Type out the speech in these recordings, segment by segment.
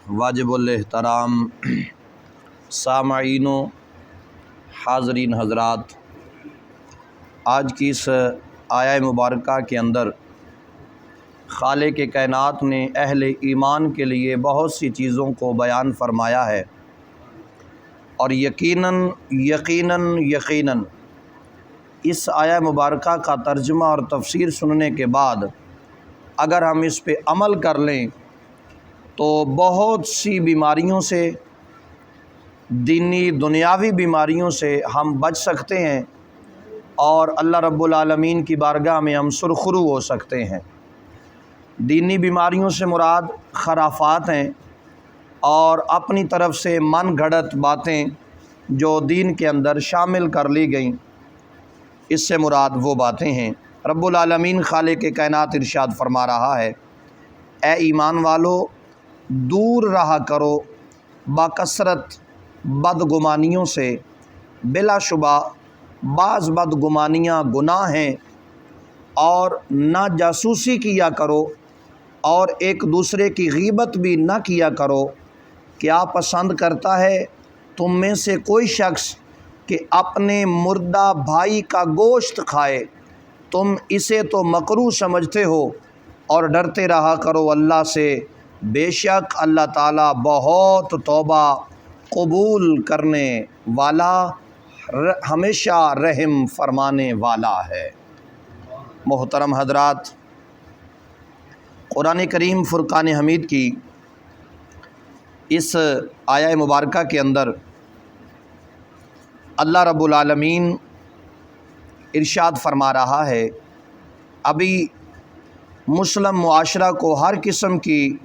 واجب الاحترام سامعین و حاضرین حضرات، آج کی اس آیہ مبارکہ کے اندر خالق کائنات نے اہل ایمان کے لیے بہت سی چیزوں کو بیان فرمایا ہے، اور یقیناً اس آیہ مبارکہ کا ترجمہ اور تفسیر سننے کے بعد اگر ہم اس پہ عمل کر لیں تو بہت سی بیماریوں سے، دینی دنیاوی بیماریوں سے ہم بچ سکتے ہیں، اور اللہ رب العالمین کی بارگاہ میں ہم سرخرو ہو سکتے ہیں۔ دینی بیماریوں سے مراد خرافات ہیں اور اپنی طرف سے من گھڑت باتیں جو دین کے اندر شامل کر لی گئیں، اس سے مراد وہ باتیں ہیں۔ رب العالمین خالق کائنات ارشاد فرما رہا ہے، اے ایمان والو، دور رہا کرو باکثرت بدگمانیوں سے، بلا شبہ بعض بدگمانیاں گناہ ہیں، اور نہ جاسوسی کیا کرو اور ایک دوسرے کی غیبت بھی نہ کیا کرو۔ کیا پسند کرتا ہے تم میں سے کوئی شخص کہ اپنے مردہ بھائی کا گوشت کھائے؟ تم اسے تو مکروہ سمجھتے ہو، اور ڈرتے رہا کرو اللہ سے، بے شک اللہ تعالیٰ بہت توبہ قبول کرنے والا، ہمیشہ رحم فرمانے والا ہے۔ محترم حضرات، قرآن کریم فرقان حمید کی اس آیہ مبارکہ کے اندر اللہ رب العالمین ارشاد فرما رہا ہے، ابھی مسلم معاشرہ کو ہر قسم کی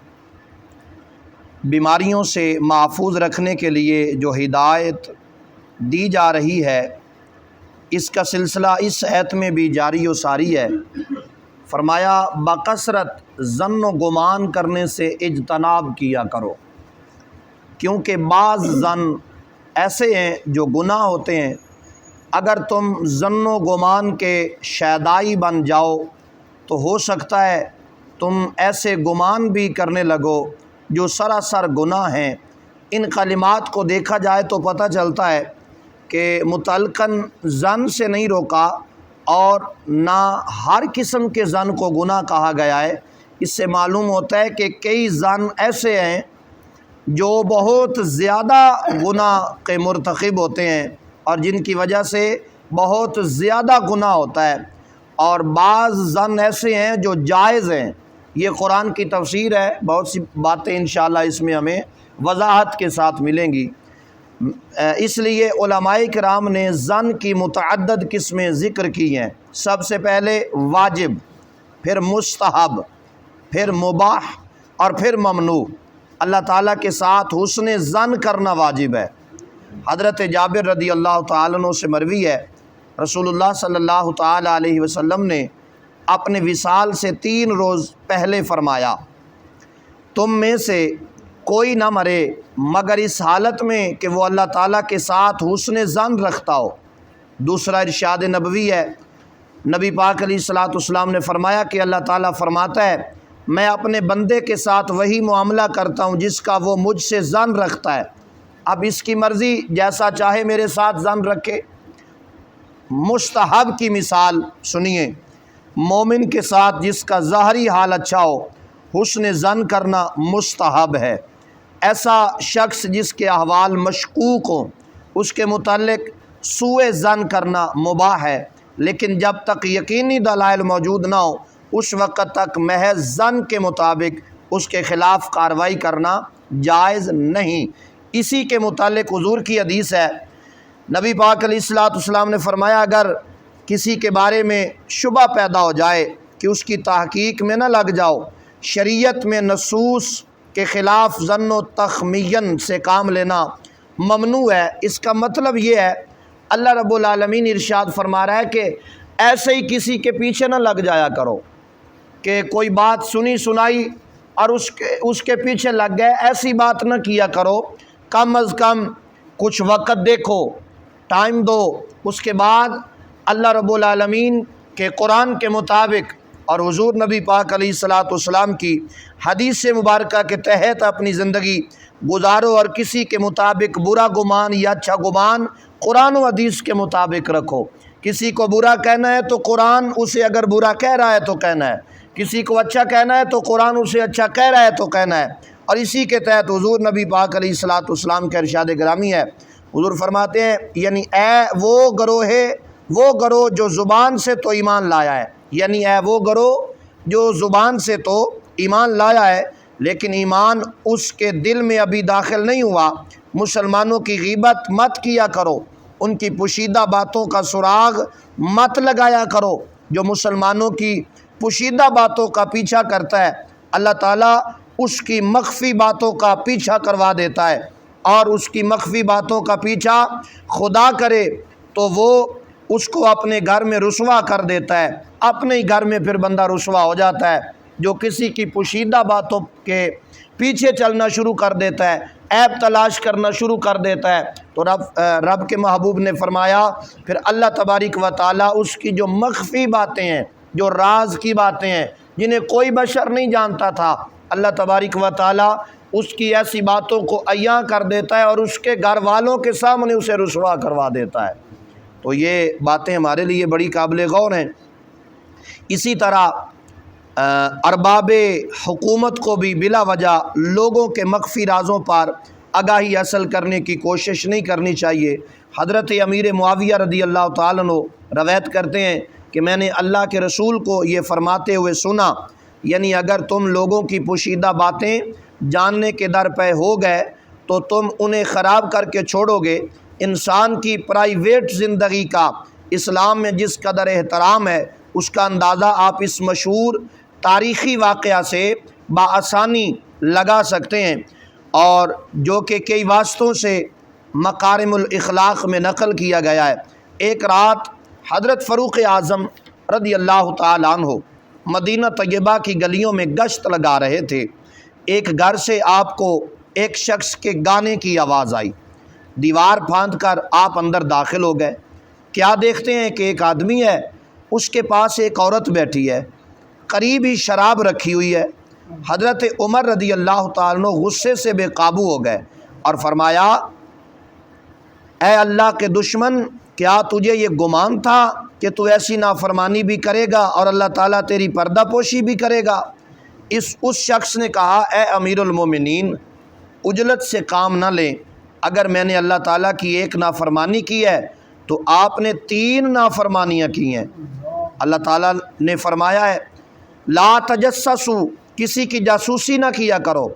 بیماریوں سے محفوظ رکھنے کے لیے جو ہدایت دی جا رہی ہے، اس کا سلسلہ اس آیت میں بھی جاری و ساری ہے۔ فرمایا بکثرت ظن و گمان کرنے سے اجتناب کیا کرو، کیونکہ بعض ظن ایسے ہیں جو گناہ ہوتے ہیں۔ اگر تم ظن و گمان کے شیدائی بن جاؤ تو ہو سکتا ہے تم ایسے گمان بھی کرنے لگو جو سراسر گناہ ہیں۔ ان کلمات کو دیکھا جائے تو پتہ چلتا ہے کہ متعلقاً ظن سے نہیں روکا، اور نہ ہر قسم کے ظن کو گناہ کہا گیا ہے۔ اس سے معلوم ہوتا ہے کہ کئی ظن ایسے ہیں جو بہت زیادہ گناہ کے مرتکب ہوتے ہیں، اور جن کی وجہ سے بہت زیادہ گناہ ہوتا ہے، اور بعض ظن ایسے ہیں جو جائز ہیں۔ یہ قرآن کی تفسیر ہے، بہت سی باتیں انشاءاللہ اس میں ہمیں وضاحت کے ساتھ ملیں گی۔ اس لیے علماء کرام نے ظن کی متعدد قسمیں ذکر کی ہیں۔ سب سے پہلے واجب، پھر مستحب، پھر مباح، اور پھر ممنوع۔ اللہ تعالیٰ کے ساتھ حسن ظن کرنا واجب ہے۔ حضرت جابر رضی اللہ تعالیٰ عنہ سے مروی ہے، رسول اللہ صلی اللہ تعالیٰ علیہ وسلم نے اپنے وصال سے 3 روز پہلے فرمایا، تم میں سے کوئی نہ مرے مگر اس حالت میں کہ وہ اللہ تعالیٰ کے ساتھ حسن ظن رکھتا ہو۔ دوسرا ارشاد نبوی ہے، نبی پاک علیہ الصلوۃ والسلام نے فرمایا کہ اللہ تعالیٰ فرماتا ہے، میں اپنے بندے کے ساتھ وہی معاملہ کرتا ہوں جس کا وہ مجھ سے ظن رکھتا ہے، اب اس کی مرضی، جیسا چاہے میرے ساتھ ظن رکھے۔ مستحب کی مثال سنیے، مومن کے ساتھ جس کا ظاہری حال اچھا ہو، حسن ظن کرنا مستحب ہے۔ ایسا شخص جس کے احوال مشکوک ہوں، اس کے متعلق سوء ظن کرنا مباح ہے، لیکن جب تک یقینی دلائل موجود نہ ہو اس وقت تک محض ظن کے مطابق اس کے خلاف کارروائی کرنا جائز نہیں۔ اسی کے متعلق حضور کی حدیث ہے، نبی پاک علیہ الصلوۃ والسلام نے فرمایا، اگر کسی کے بارے میں شبہ پیدا ہو جائے کہ اس کی تحقیق میں نہ لگ جاؤ، شریعت میں نصوص کے خلاف ظن و تخمین سے کام لینا ممنوع ہے۔ اس کا مطلب یہ ہے، اللہ رب العالمین ارشاد فرما رہا ہے کہ ایسے ہی کسی کے پیچھے نہ لگ جایا کرو کہ کوئی بات سنی سنائی اور اس کے پیچھے لگ گئے، ایسی بات نہ کیا کرو۔ کم از کم کچھ وقت دیکھو، ٹائم دو، اس کے بعد اللہ رب العالمین کے قرآن کے مطابق اور حضور نبی پاک علیہ الصلاۃ والسلام کی حدیث مبارکہ کے تحت اپنی زندگی گزارو، اور کسی کے مطابق برا گمان یا اچھا گمان قرآن و حدیث کے مطابق رکھو۔ کسی کو برا کہنا ہے تو قرآن اسے اگر برا کہہ رہا ہے تو کہنا ہے، کسی کو اچھا کہنا ہے تو قرآن اسے اچھا کہہ رہا ہے تو کہنا ہے۔ اور اسی کے تحت حضور نبی پاک علیہ الصلاۃ والسلام کا ارشاد گرامی ہے، حضور فرماتے ہیں یعنی اے وہ گروہ جو زبان سے تو ایمان لایا ہے، یعنی اے وہ گروہ جو زبان سے تو ایمان لایا ہے لیکن ایمان اس کے دل میں ابھی داخل نہیں ہوا، مسلمانوں کی غیبت مت کیا کرو، ان کی پوشیدہ باتوں کا سراغ مت لگایا کرو۔ جو مسلمانوں کی پوشیدہ باتوں کا پیچھا کرتا ہے اللہ تعالیٰ اس کی مخفی باتوں کا پیچھا کروا دیتا ہے، اور اس کی مخفی باتوں کا پیچھا خدا کرے تو وہ اس کو اپنے گھر میں رسوا کر دیتا ہے، اپنے ہی گھر میں پھر بندہ رسوا ہو جاتا ہے۔ جو کسی کی پوشیدہ باتوں کے پیچھے چلنا شروع کر دیتا ہے، عیب تلاش کرنا شروع کر دیتا ہے، تو رب کے محبوب نے فرمایا پھر اللہ تبارک و تعالیٰ اس کی جو مخفی باتیں ہیں، جو راز کی باتیں ہیں جنہیں کوئی بشر نہیں جانتا تھا، اللہ تبارک و تعالیٰ اس کی ایسی باتوں کو عیاں کر دیتا ہے اور اس کے گھر والوں کے سامنے اسے رسوا کروا دیتا ہے۔ تو یہ باتیں ہمارے لیے بڑی قابل غور ہیں۔ اسی طرح ارباب حکومت کو بھی بلا وجہ لوگوں کے مخفی رازوں پر آگاہی حاصل کرنے کی کوشش نہیں کرنی چاہیے۔ حضرت امیر معاویہ رضی اللہ تعالیٰ عنہ روایت کرتے ہیں کہ میں نے اللہ کے رسول کو یہ فرماتے ہوئے سنا، یعنی اگر تم لوگوں کی پوشیدہ باتیں جاننے کے در پہ ہو گئے تو تم انہیں خراب کر کے چھوڑو گے۔ انسان کی پرائیویٹ زندگی کا اسلام میں جس قدر احترام ہے اس کا اندازہ آپ اس مشہور تاریخی واقعہ سے بآسانی لگا سکتے ہیں، اور جو کہ کئی واسطوں سے مکارم الاخلاق میں نقل کیا گیا ہے۔ ایک رات حضرت فاروق اعظم رضی اللہ تعالیٰ عنہ مدینہ طیبہ کی گلیوں میں گشت لگا رہے تھے۔ ایک گھر سے آپ کو ایک شخص کے گانے کی آواز آئی، دیوار پھاند کر آپ اندر داخل ہو گئے۔ کیا دیکھتے ہیں کہ ایک آدمی ہے، اس کے پاس ایک عورت بیٹھی ہے، قریب ہی شراب رکھی ہوئی ہے۔ حضرت عمر رضی اللہ تعالیٰ عنہ غصے سے بے قابو ہو گئے اور فرمایا اے اللہ کے دشمن، کیا تجھے یہ گمان تھا کہ تو ایسی نافرمانی بھی کرے گا اور اللہ تعالیٰ تیری پردہ پوشی بھی کرے گا؟ اس شخص نے کہا اے امیر المومنین، عجلت سے کام نہ لیں، اگر میں نے اللہ تعالیٰ کی ایک نافرمانی کی ہے تو آپ نے 3 نافرمانیاں کی ہیں۔ اللہ تعالیٰ نے فرمایا ہے لا تجسسوا، کسی کی جاسوسی نہ کیا کرو،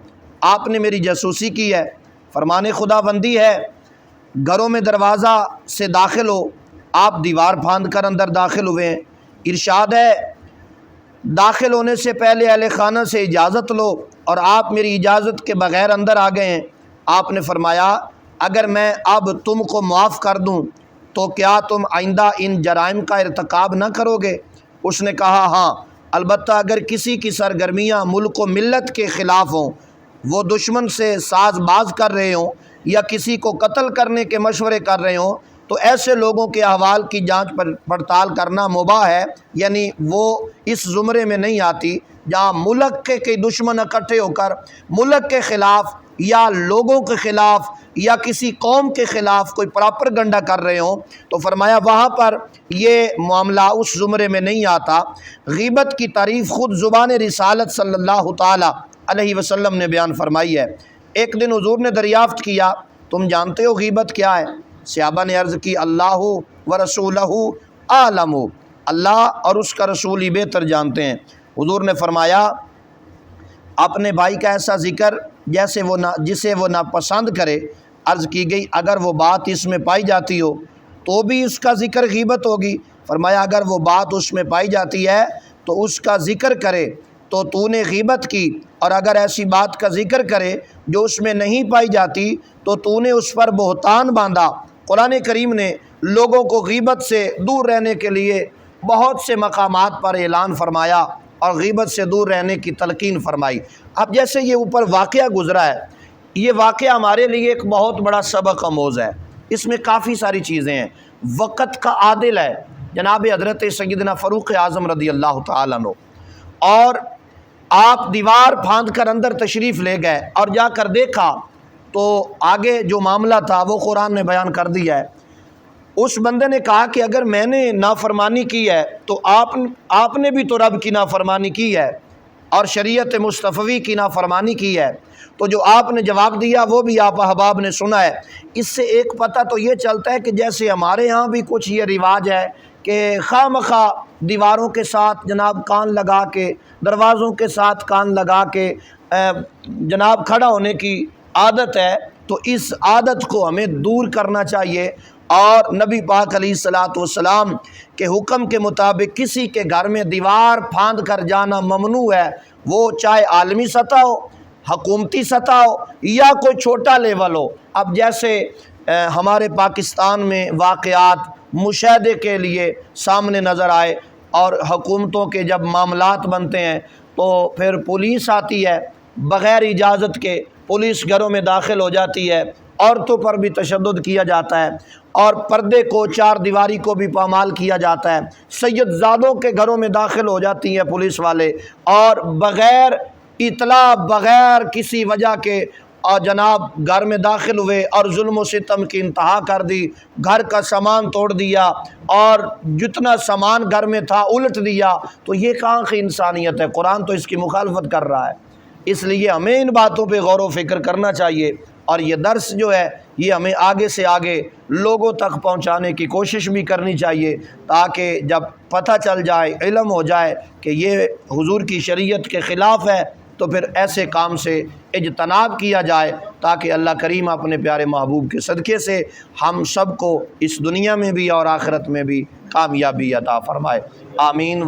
آپ نے میری جاسوسی کی ہے۔ فرمان خدا بندی ہے، گھروں میں دروازہ سے داخل ہو، آپ دیوار پھاند کر اندر داخل ہوئے ہیں۔ ارشاد ہے داخل ہونے سے پہلے اہل خانہ سے اجازت لو، اور آپ میری اجازت کے بغیر اندر آ گئے ہیں۔ آپ نے فرمایا اگر میں اب تم کو معاف کر دوں تو کیا تم آئندہ ان جرائم کا ارتکاب نہ کرو گے؟ اس نے کہا ہاں، البتہ اگر کسی کی سرگرمیاں ملک و ملت کے خلاف ہوں، وہ دشمن سے ساز باز کر رہے ہوں یا کسی کو قتل کرنے کے مشورے کر رہے ہوں تو ایسے لوگوں کے احوال کی جانچ پڑتال کرنا مباح ہے، یعنی وہ اس زمرے میں نہیں آتی جہاں ملک کے کئی دشمن اکٹھے ہو کر ملک کے خلاف یا لوگوں کے خلاف یا کسی قوم کے خلاف کوئی پراپرگنڈا کر رہے ہوں، تو فرمایا وہاں پر یہ معاملہ اس زمرے میں نہیں آتا۔ غیبت کی تعریف خود زبان رسالت صلی اللہ تعالیٰ علیہ وسلم نے بیان فرمائی ہے۔ ایک دن حضور نے دریافت کیا تم جانتے ہو غیبت کیا ہے؟ صحابہ نے عرض کی اللہ و رسولہ عالم، اللہ اور اس کا رسول ہی بہتر جانتے ہیں۔ حضور نے فرمایا اپنے بھائی کا ایسا ذکر جسے وہ ناپسند کرے۔ عرض کی گئی اگر وہ بات اس میں پائی جاتی ہو تو بھی اس کا ذکر غیبت ہوگی؟ فرمایا اگر وہ بات اس میں پائی جاتی ہے تو اس کا ذکر کرے تو تو نے غیبت کی، اور اگر ایسی بات کا ذکر کرے جو اس میں نہیں پائی جاتی تو تو نے اس پر بہتان باندھا۔ قرآن کریم نے لوگوں کو غیبت سے دور رہنے کے لیے بہت سے مقامات پر اعلان فرمایا اور غیبت سے دور رہنے کی تلقین فرمائی۔ اب جیسے یہ اوپر واقعہ گزرا ہے، یہ واقعہ ہمارے لیے ایک بہت بڑا سبق آموز ہے۔ اس میں کافی ساری چیزیں ہیں۔ وقت کا عادل ہے جناب حضرت سیدنا فاروق اعظم رضی اللہ تعالیٰ عنہ، اور آپ دیوار پھاند کر اندر تشریف لے گئے اور جا کر دیکھا تو آگے جو معاملہ تھا وہ قرآن نے بیان کر دیا ہے۔ اس بندے نے کہا کہ اگر میں نے نافرمانی کی ہے تو آپ نے بھی تو رب کی نافرمانی کی ہے اور شریعت مصطفی کی نافرمانی کی ہے۔ تو جو آپ نے جواب دیا وہ بھی آپ احباب نے سنا ہے۔ اس سے ایک پتہ تو یہ چلتا ہے کہ جیسے ہمارے ہاں بھی کچھ یہ رواج ہے کہ خواہ مخواہ دیواروں کے ساتھ جناب کان لگا کے، دروازوں کے ساتھ کان لگا کے جناب کھڑا ہونے کی عادت ہے، تو اس عادت کو ہمیں دور کرنا چاہیے، اور نبی پاک علیہ الصلاۃ والسلام کے حکم کے مطابق کسی کے گھر میں دیوار پھاند کر جانا ممنوع ہے، وہ چاہے عالمی سطح ہو، حکومتی سطح ہو یا کوئی چھوٹا لیول ہو۔ اب جیسے ہمارے پاکستان میں واقعات مشاہدے کے لیے سامنے نظر آئے، اور حکومتوں کے جب معاملات بنتے ہیں تو پھر پولیس آتی ہے، بغیر اجازت کے پولیس گھروں میں داخل ہو جاتی ہے، عورتوں پر بھی تشدد کیا جاتا ہے، اور پردے کو، چار دیواری کو بھی پامال کیا جاتا ہے، سید زادوں کے گھروں میں داخل ہو جاتی ہیں پولیس والے، اور بغیر اطلاع، بغیر کسی وجہ کے اور جناب گھر میں داخل ہوئے اور ظلم و ستم کی انتہا کر دی، گھر کا سامان توڑ دیا اور جتنا سامان گھر میں تھا الٹ دیا۔ تو یہ کہاں کی انسانیت ہے؟ قرآن تو اس کی مخالفت کر رہا ہے۔ اس لیے ہمیں ان باتوں پہ غور و فکر کرنا چاہیے، اور یہ درس جو ہے یہ ہمیں آگے سے آگے لوگوں تک پہنچانے کی کوشش بھی کرنی چاہیے، تاکہ جب پتہ چل جائے، علم ہو جائے کہ یہ حضور کی شریعت کے خلاف ہے، تو پھر ایسے کام سے اجتناب کیا جائے، تاکہ اللہ کریم اپنے پیارے محبوب کے صدقے سے ہم سب کو اس دنیا میں بھی اور آخرت میں بھی کامیابی عطا فرمائے۔ آمین۔